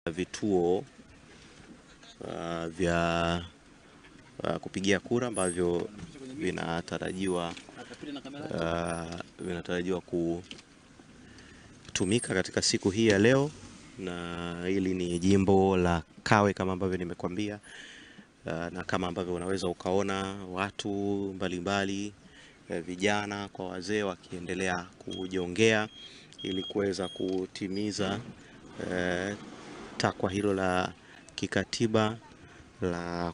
Vituo vya kupigia kura ambavyo vinatarajiwa kutumika katika siku hii ya leo, na hili ni jimbo la Kawe kama ambavyo nimekuambia, na kama ambavyo unaweza ukaona watu mbalimbali, vijana kwa wazee wakiendelea kujongea ili kuweza kutimiza takwa hilo la kikatiba la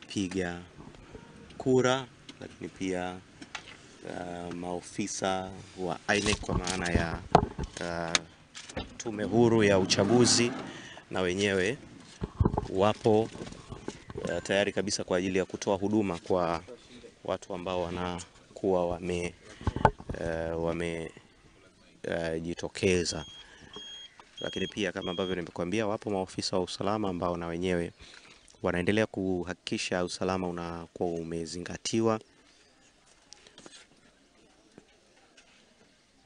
kupiga kura, lakini pia maofisa wa INEC kwa maana ya tume huru ya uchaguzi na wenyewe wapo tayari kabisa kwa ajili ya kutoa huduma kwa watu ambao wanakuwa wamejitokeza. Lakini pia kama ambavyo nimekuambia, wapo maofisa wa usalama ambao na wenyewe wanaendelea kuhakikisha usalama unakuwa umezingatiwa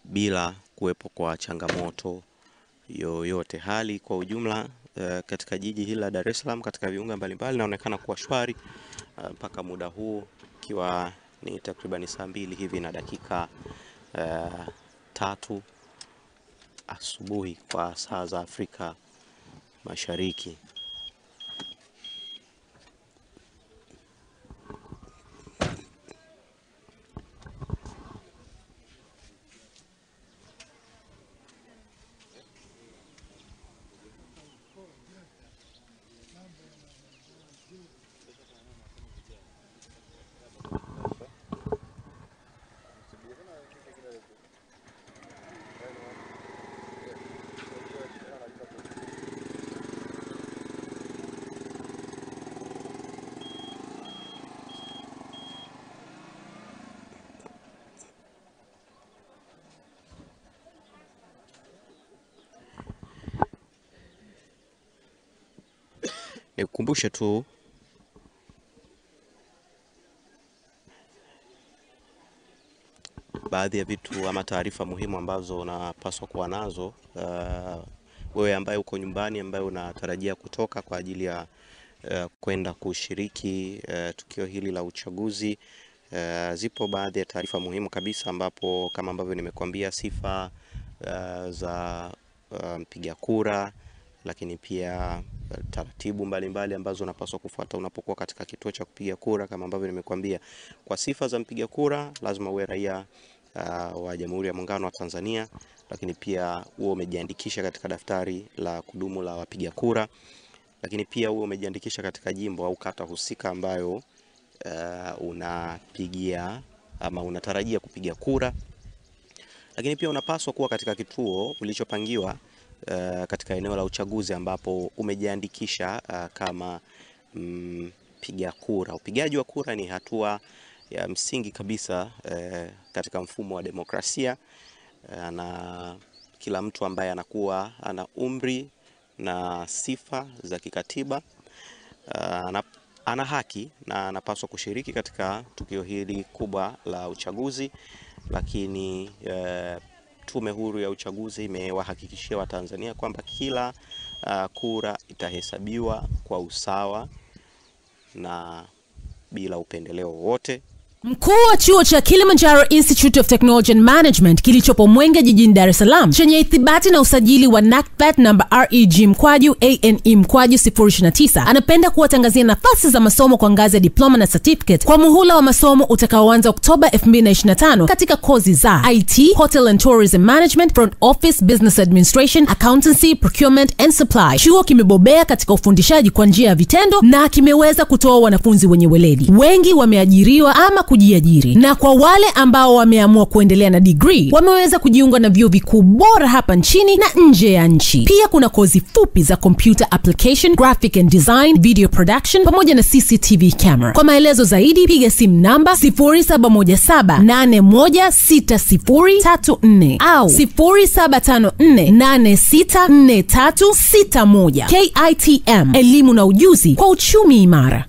bila kuwepo kwa changamoto yoyote. Hali kwa ujumla katika jiji hili la Dar es Salaam katika viunga mbalimbali inaonekana kuwa shwari mpaka muda huu, ikiwa ni takriban saa 2 hivi na dakika 3 asubuhi kwa saa za Afrika Mashariki. Nikukumbushe tu baadhi ya vitu ama taarifa muhimu ambazo unapaswa kuwa nazo wewe ambaye uko nyumbani, ambaye unatarajia kutoka kwa ajili ya kwenda kushiriki tukio hili la uchaguzi. Zipo baadhi ya taarifa muhimu kabisa, ambapo kama ambavyo nimekuambia, sifa za mpiga kura, lakini pia taratibu mbalimbali ambazo unapaswa kufuata unapokuwa katika kituo cha kupiga kura. Kama ambavyo nimekuambia, kwa sifa za mpiga kura lazima uwe raia wa Jamhuri ya Muungano wa Tanzania, lakini pia uwe umejiandikisha katika daftari la kudumu la wapiga kura, lakini pia uwe umejiandikisha katika jimbo au kata husika ambayo unapigia ama unatarajia kupiga kura, lakini pia unapaswa kuwa katika kituo ulichopangiwa katika eneo la uchaguzi ambapo umejiandikisha kama mpiga kura. Upigaji wa kura ni hatua ya msingi kabisa katika mfumo wa demokrasia, na kila mtu ambaye anakuwa ana umri na sifa za kikatiba ana haki na anapaswa kushiriki katika tukio hili kubwa la uchaguzi. Lakini tume huru ya uchaguzi imewahakikishia Watanzania kwamba kila kura itahesabiwa kwa usawa na bila upendeleo wote. Mkuu wa chuo cha Kilimanjaro Institute of Technology and Management kilichopo Mwenge jijini Dar es Salaam, chenye ithibati na usajili wa NACPAT namba REG/ANE/029, anapenda kuwatangazia nafasi za masomo kwa ngazi ya diploma na certificate kwa muhula wa masomo utakaoanza Oktoba 2025 katika kozi za IT, Hotel and Tourism Management, Front Office, Business Administration, Accountancy, Procurement and Supply. Chuo kimebobea katika ufundishaji kwa njia ya vitendo na kimeweza kutoa wanafunzi wenye weledi. Wengi wameajiriwa ama kujiajiri, na kwa wale ambao wameamua kuendelea na degree wameweza kujiunga na vyuo vikuu bora hapa nchini na nje ya nchi. Pia kuna kozi fupi za computer application, graphic and design, video production pamoja na CCTV camera. Kwa maelezo zaidi piga simu namba 0717816034 au 0754864361. KITM, elimu na ujuzi kwa uchumi imara.